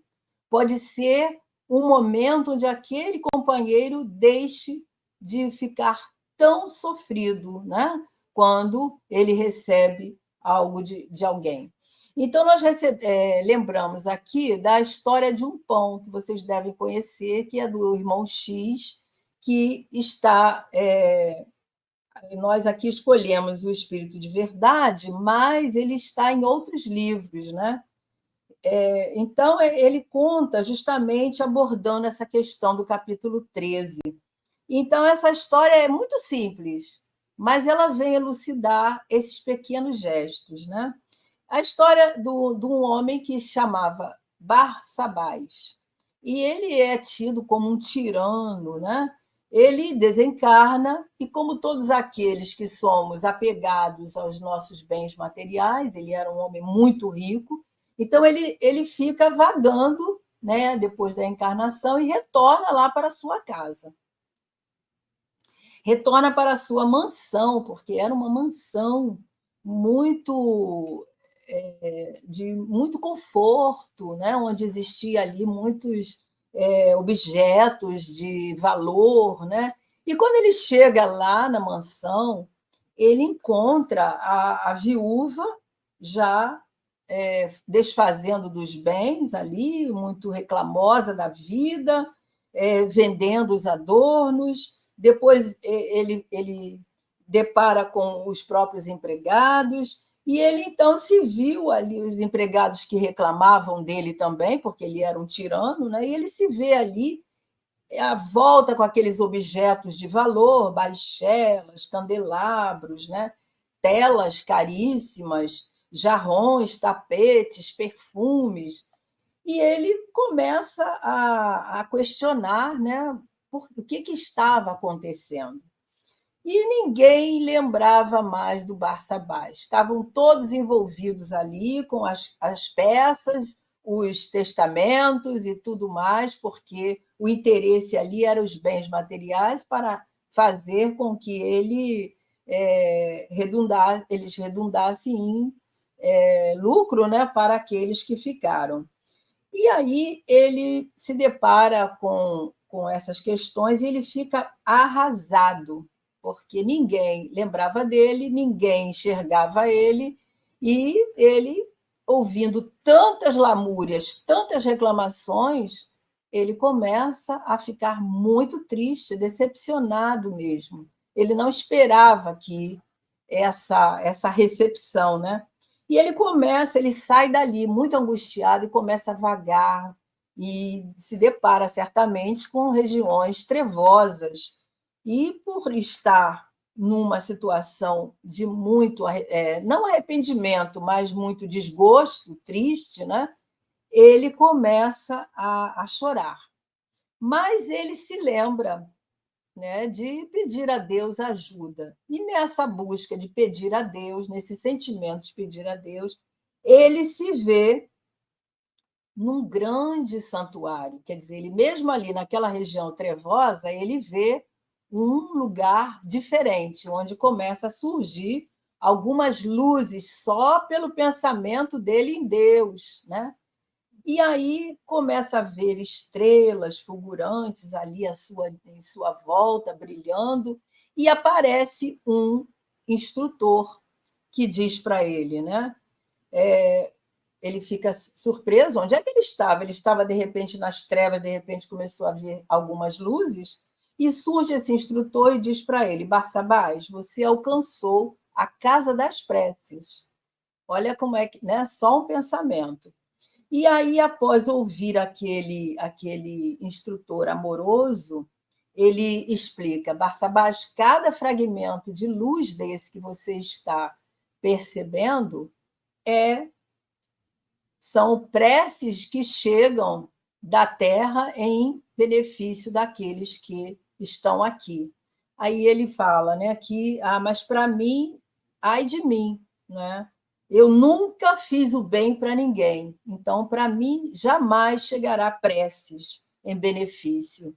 pode ser um momento onde aquele companheiro deixe de ficar tão sofrido, né? Quando ele recebe algo de alguém. Então, nós lembramos aqui da história de um pão, que vocês devem conhecer, que é do irmão X, que está... nós aqui escolhemos o Espírito de Verdade, mas ele está em outros livros, né? Então, ele conta justamente abordando essa questão do capítulo 13. Então, essa história é muito simples, mas ela vem elucidar esses pequenos gestos, né? A história de um homem que se chamava Barsabás. E ele é tido como um tirano, né? ele desencarna e, como todos aqueles que somos apegados aos nossos bens materiais, ele era um homem muito rico, então ele fica vagando, né, depois da encarnação e retorna lá para a sua casa. Retorna para a sua mansão, porque era uma mansão muito de muito conforto, né, onde existia ali muitos objetos de valor, né? E quando ele chega lá na mansão, ele encontra a viúva já desfazendo dos bens ali, muito reclamosa da vida, vendendo os adornos. Depois ele depara com os próprios empregados, e ele então se viu ali, os empregados que reclamavam dele também, porque ele era um tirano, né? E ele se vê ali à volta com aqueles objetos de valor, baixelas, candelabros, né? Telas caríssimas, jarrões, tapetes, perfumes. E ele começa a questionar, né, o que estava acontecendo. E ninguém lembrava mais do Barçabás. Estavam todos envolvidos ali com as peças, os testamentos e tudo mais, porque o interesse ali era os bens materiais para fazer com que eles redundassem em lucro, né, para aqueles que ficaram. E aí ele se depara com essas questões e ele fica arrasado, porque ninguém lembrava dele, ninguém enxergava ele, e ele, ouvindo tantas lamúrias, tantas reclamações, ele começa a ficar muito triste, decepcionado mesmo. Ele não esperava que essa recepção, né? E ele sai dali muito angustiado e começa a vagar e se depara certamente com regiões trevosas. E por estar numa situação de muito, não arrependimento, mas muito desgosto, triste, né? Ele começa a chorar. Mas ele se lembra, né, de pedir a Deus ajuda. E nessa busca de pedir a Deus, nesse sentimento de pedir a Deus, ele se vê num grande santuário. Quer dizer, ele mesmo ali naquela região trevosa, ele vê um lugar diferente, onde começa a surgir algumas luzes só pelo pensamento dele em Deus, né? E aí começa a ver estrelas fulgurantes ali em sua volta, brilhando, e aparece um instrutor que diz para ele, né? Ele fica surpreso, onde é que ele estava? Ele estava, de repente, nas trevas, de repente começou a ver algumas luzes, e surge esse instrutor e diz para ele: Barçabás, você alcançou a casa das preces. Olha como é que, né? Só um pensamento. E aí, após ouvir aquele instrutor amoroso, ele explica: Barçabás, cada fragmento de luz desse que você está percebendo são preces que chegam da terra em benefício daqueles que estão aqui. Aí ele fala, né, que, mas para mim, ai de mim, né? Eu nunca fiz o bem para ninguém, então, para mim, jamais chegará preces em benefício.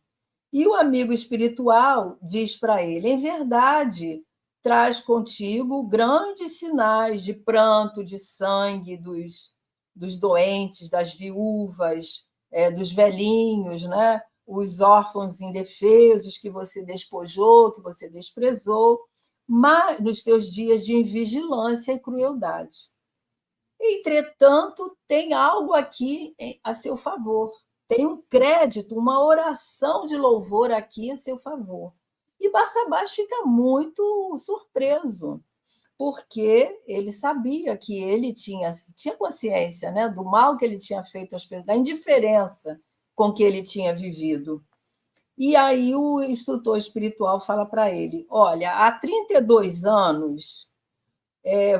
E o amigo espiritual diz para ele: em verdade, traz contigo grandes sinais de pranto, de sangue dos doentes, das viúvas, dos velhinhos, né? Os órfãos indefesos que você despojou, que você desprezou, mas nos teus dias de invigilância e crueldade. Entretanto, tem algo aqui a seu favor. Tem um crédito, uma oração de louvor aqui a seu favor. E Barçabás fica muito surpreso, porque ele sabia que ele tinha consciência, né, do mal que ele tinha feito às pessoas, da indiferença com que ele tinha vivido. E aí o instrutor espiritual fala para ele: olha, há 32 anos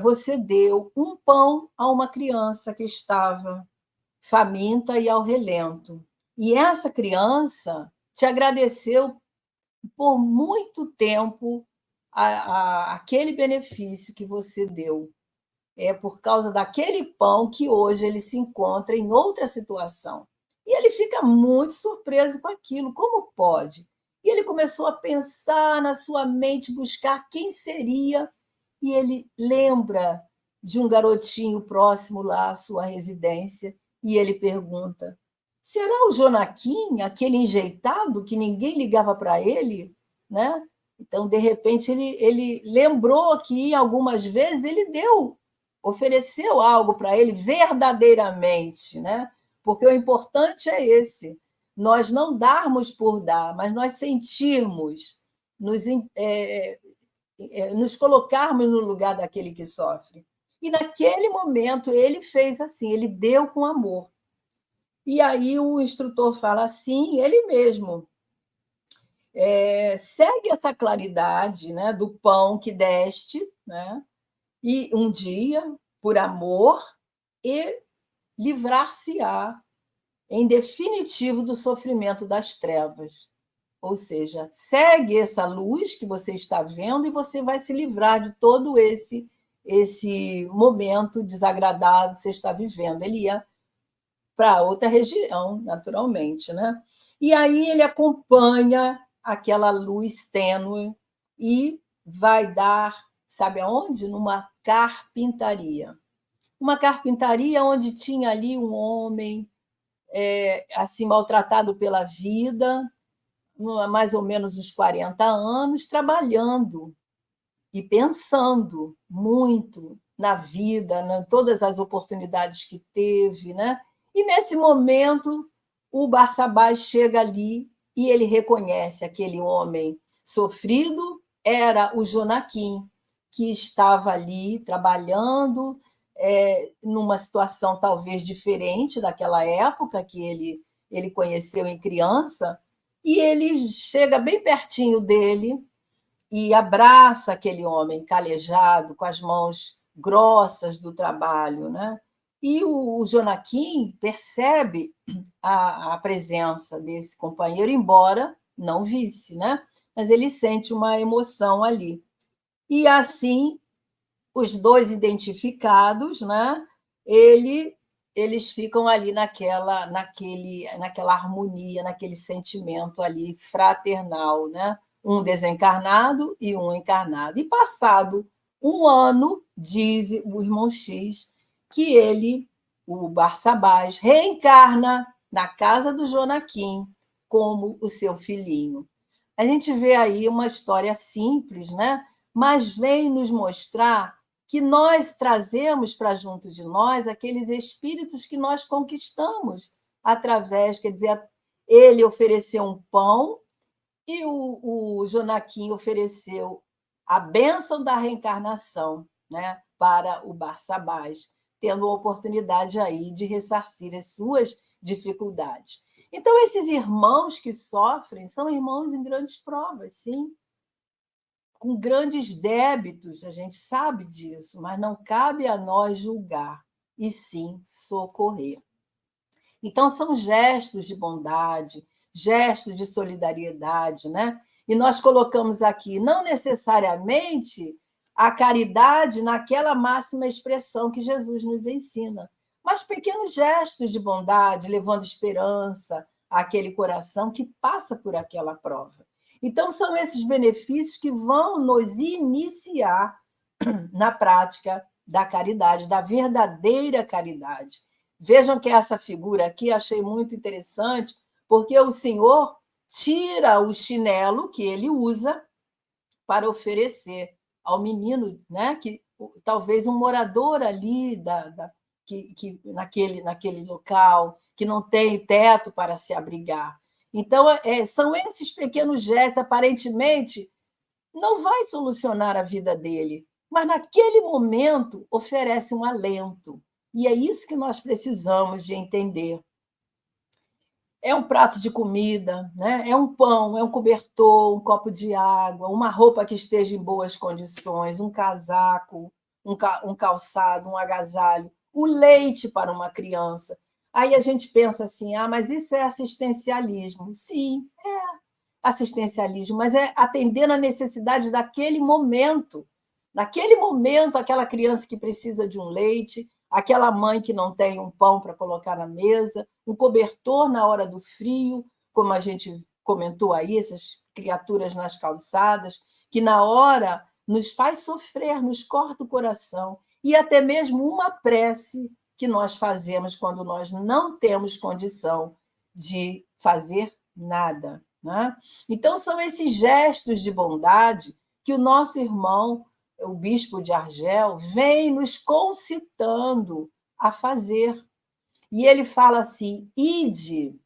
você deu um pão a uma criança que estava faminta e ao relento. E essa criança te agradeceu por muito tempo aquele benefício que você deu. É por causa daquele pão que hoje ele se encontra em outra situação. E ele fica muito surpreso com aquilo. Como pode? E ele começou a pensar na sua mente, buscar quem seria, e ele lembra de um garotinho próximo lá à sua residência, e ele pergunta: será o Jonaquim, aquele enjeitado que ninguém ligava para ele? Né? Então, de repente, ele lembrou que algumas vezes ele ofereceu algo para ele verdadeiramente, né? Porque o importante é esse, nós não darmos por dar, mas nós sentirmos, nos colocarmos no lugar daquele que sofre. E naquele momento ele fez assim, ele deu com amor. E aí o instrutor fala assim, ele mesmo, segue essa claridade, né, do pão que deste, né, e um dia, por amor, e livrar-se-á, em definitivo, do sofrimento das trevas. Ou seja, segue essa luz que você está vendo e você vai se livrar de todo esse momento desagradável que você está vivendo. Ele ia para outra região, naturalmente, né? E aí ele acompanha aquela luz tênue e vai dar, sabe aonde? Numa carpintaria. Uma carpintaria onde tinha ali um homem assim maltratado pela vida, mais ou menos uns 40 anos, trabalhando e pensando muito na vida, em todas as oportunidades que teve, né? E nesse momento o Barçabás chega ali e ele reconhece aquele homem sofrido, era o Jonaquim, que estava ali trabalhando numa situação talvez diferente daquela época que ele conheceu em criança, e ele chega bem pertinho dele e abraça aquele homem calejado, com as mãos grossas do trabalho, né? E o Jonaquim percebe a presença desse companheiro, embora não visse, né? Mas ele sente uma emoção ali. E assim, os dois identificados, né? Eles ficam ali naquela harmonia, naquele sentimento ali fraternal, né? Um desencarnado e um encarnado. E passado um ano, diz o irmão X, que ele, o Barçabás, reencarna na casa do Jonaquim como o seu filhinho. A gente vê aí uma história simples, né? Mas vem nos mostrar que nós trazemos para junto de nós aqueles espíritos que nós conquistamos através, quer dizer, ele ofereceu um pão e o Jonaquim ofereceu a bênção da reencarnação, né, para o Barçabás, tendo a oportunidade aí de ressarcir as suas dificuldades. Então, esses irmãos que sofrem são irmãos em grandes provas, sim, com grandes débitos, a gente sabe disso, mas não cabe a nós julgar, e sim socorrer. Então, são gestos de bondade, gestos de solidariedade, né? E nós colocamos aqui, não necessariamente a caridade naquela máxima expressão que Jesus nos ensina, mas pequenos gestos de bondade, levando esperança àquele coração que passa por aquela prova. Então, são esses benefícios que vão nos iniciar na prática da caridade, da verdadeira caridade. Vejam que essa figura aqui achei muito interessante, porque o Senhor tira o chinelo que ele usa para oferecer ao menino, né, que talvez um morador ali que naquele local, que não tem teto para se abrigar. Então, são esses pequenos gestos, aparentemente, não vai solucionar a vida dele, mas naquele momento oferece um alento. E é isso que nós precisamos de entender. É um prato de comida, né? É um pão, é um cobertor, um copo de água, uma roupa que esteja em boas condições, um casaco, um calçado, um agasalho, o leite para uma criança. Aí a gente pensa assim, mas isso é assistencialismo. Sim, assistencialismo, mas é atender a necessidade daquele momento. Naquele momento, aquela criança que precisa de um leite, aquela mãe que não tem um pão para colocar na mesa, um cobertor na hora do frio, como a gente comentou aí, essas criaturas nas calçadas, que na hora nos faz sofrer, nos corta o coração, e até mesmo uma prece que nós fazemos quando nós não temos condição de fazer nada, né? Então, são esses gestos de bondade que o nosso irmão, o bispo de Argel, vem nos concitando a fazer. E ele fala assim: ide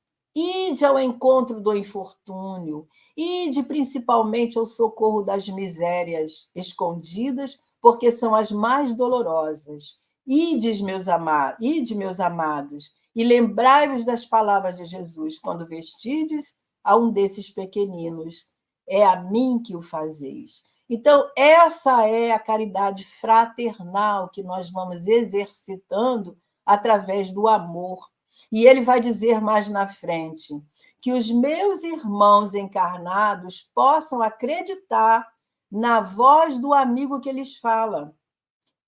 ao encontro do infortúnio, ide principalmente ao socorro das misérias escondidas, porque são as mais dolorosas. Ide, meus amados, e lembrai-vos das palavras de Jesus, quando vestides a um desses pequeninos, é a mim que o fazeis. Então, essa é a caridade fraternal que nós vamos exercitando através do amor. E ele vai dizer mais na frente que os meus irmãos encarnados possam acreditar na voz do amigo que lhes fala.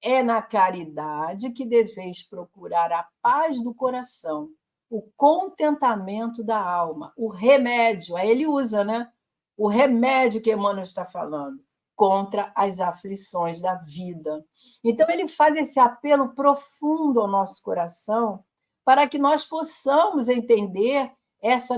É na caridade que deveis procurar a paz do coração, o contentamento da alma, o remédio, aí ele usa, né? O remédio que Emmanuel está falando contra as aflições da vida. Então, ele faz esse apelo profundo ao nosso coração para que nós possamos entender essa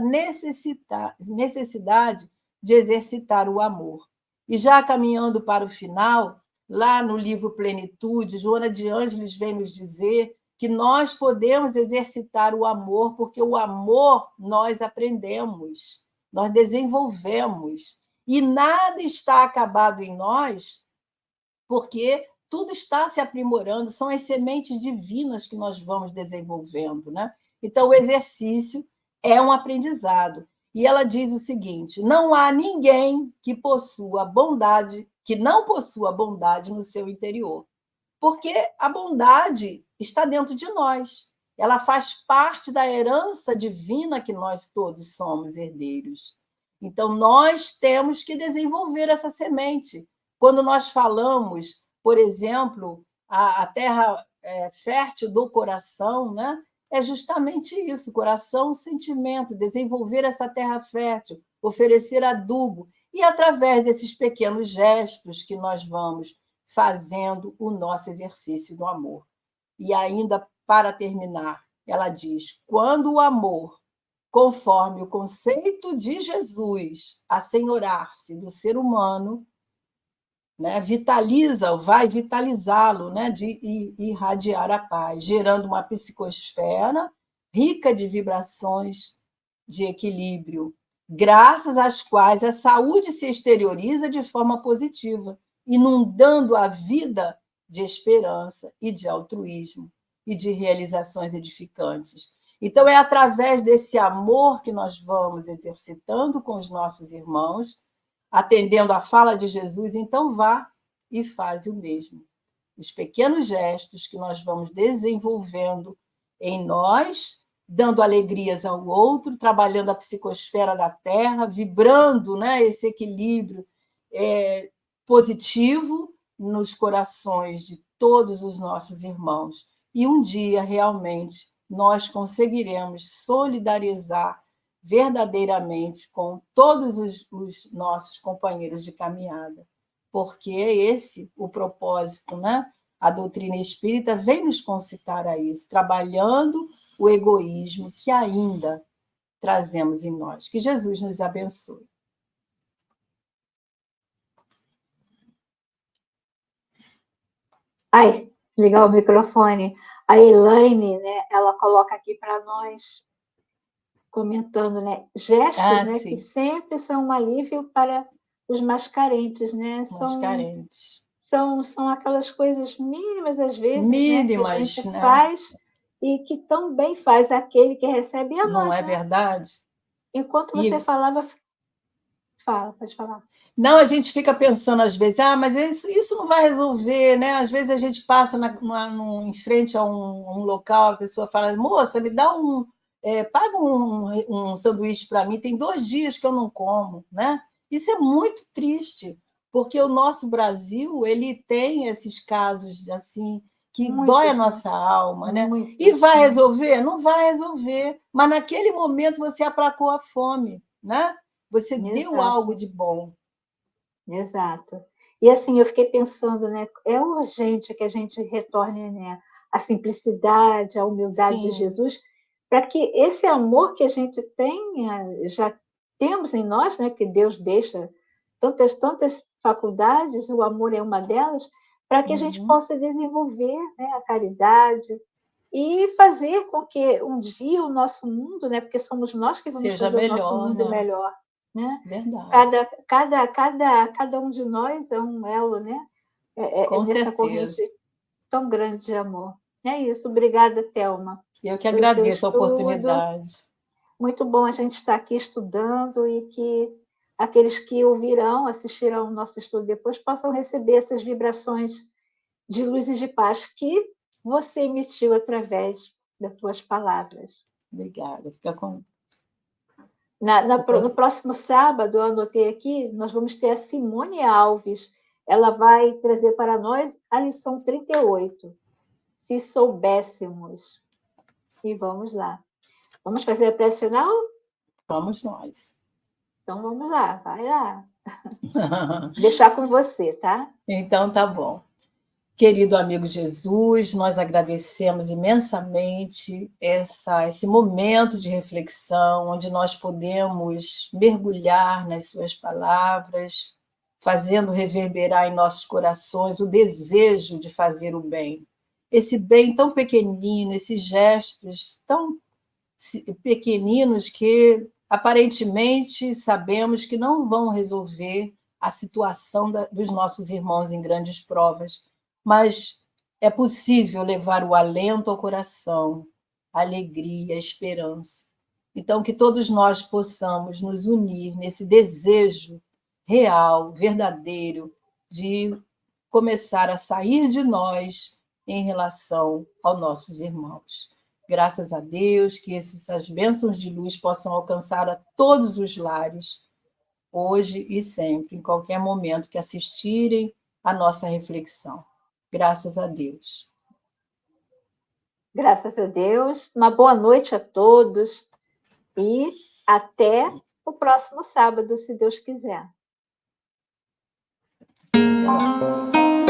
necessidade de exercitar o amor. E já caminhando para o final, lá no livro Plenitude, Joana de Ângeles vem nos dizer que nós podemos exercitar o amor, porque o amor nós aprendemos, nós desenvolvemos, e nada está acabado em nós, porque tudo está se aprimorando, são as sementes divinas que nós vamos desenvolvendo, né? Então, o exercício é um aprendizado. E ela diz o seguinte: não há ninguém que possua bondade, que não possua bondade no seu interior, porque a bondade está dentro de nós. Ela faz parte da herança divina que nós todos somos herdeiros. Então, nós temos que desenvolver essa semente. Quando nós falamos, por exemplo, a terra fértil do coração, né? É justamente isso, coração, sentimento, desenvolver essa terra fértil, oferecer adubo, e através desses pequenos gestos que nós vamos fazendo o nosso exercício do amor. E ainda, para terminar, ela diz: quando o amor, conforme o conceito de Jesus, assenhorar-se do ser humano, né, vai vitalizá-lo, né, de irradiar a paz, gerando uma psicosfera rica de vibrações de equilíbrio, graças às quais a saúde se exterioriza de forma positiva, inundando a vida de esperança e de altruísmo e de realizações edificantes. Então, é através desse amor que nós vamos exercitando com os nossos irmãos, atendendo à fala de Jesus. Então, vá e faz o mesmo. Os pequenos gestos que nós vamos desenvolvendo em nós, dando alegrias ao outro, trabalhando a psicosfera da Terra, vibrando, né, esse equilíbrio positivo nos corações de todos os nossos irmãos. E um dia, realmente, nós conseguiremos solidarizar verdadeiramente com todos os nossos companheiros de caminhada, porque é esse o propósito, né? A doutrina espírita vem nos concitar a isso, trabalhando o egoísmo que ainda trazemos em nós. Que Jesus nos abençoe. Ai, ligar o microfone. A Elaine, né, ela coloca aqui para nós, comentando, né, gestos, né, que sempre são um alívio para os mais carentes, né? São aquelas coisas mínimas, às vezes, mínimas, né, que a gente faz e que tão bem faz aquele que recebe a nós. Não é verdade? Enquanto você falava... Fala, pode falar. Não, a gente fica pensando às vezes, mas isso não vai resolver, né? Às vezes a gente passa em frente a um local, a pessoa fala: moça, me dá paga um sanduíche para mim, tem 2 dias que eu não como, né? Isso é muito triste, porque o nosso Brasil ele tem esses casos assim que dói a nossa alma, né? E vai resolver? Não vai resolver, mas naquele momento você aplacou a fome, né? Você deu algo de bom. Exato. E assim, eu fiquei pensando, né? É urgente que a gente retorne, né, à simplicidade, à humildade de Jesus, para que esse amor que a gente tem, já temos em nós, né? Que Deus deixa tantas faculdades, o amor é uma delas, para que a gente possa desenvolver, né, a caridade e fazer com que um dia o nosso mundo, né? Porque somos nós que vamos Seja fazer o nosso melhor, mundo né? melhor, né? Verdade. Cada um de nós é um elo, né? Com Dessa certeza. corrente tão grande de amor. É isso. Obrigada, Thelma. Eu que agradeço a oportunidade. Muito bom a gente estar aqui estudando e que aqueles que ouvirão, assistirão o nosso estudo depois, possam receber essas vibrações de luz e de paz que você emitiu através das tuas palavras. Obrigada. Fica com... No próximo sábado, eu anotei aqui, nós vamos ter a Simone Alves. Ela vai trazer para nós a lição 38. Se soubéssemos. E vamos lá. Vamos fazer a prece final? Vamos nós. Então vamos lá, vai lá. Deixar com você, tá? Então tá bom. Querido amigo Jesus, nós agradecemos imensamente esse momento de reflexão, onde nós podemos mergulhar nas suas palavras, fazendo reverberar em nossos corações o desejo de fazer o bem. Esse bem tão pequenino, esses gestos tão pequeninos que aparentemente sabemos que não vão resolver a situação dos nossos irmãos em grandes provas, mas é possível levar o alento ao coração, a alegria, a esperança. Então, que todos nós possamos nos unir nesse desejo real, verdadeiro, de começar a sair de nós em relação aos nossos irmãos. Graças a Deus, que essas bênçãos de luz possam alcançar a todos os lares, hoje e sempre, em qualquer momento que assistirem a nossa reflexão. Graças a Deus. Graças a Deus. Uma boa noite a todos e até o próximo sábado, se Deus quiser. Até lá.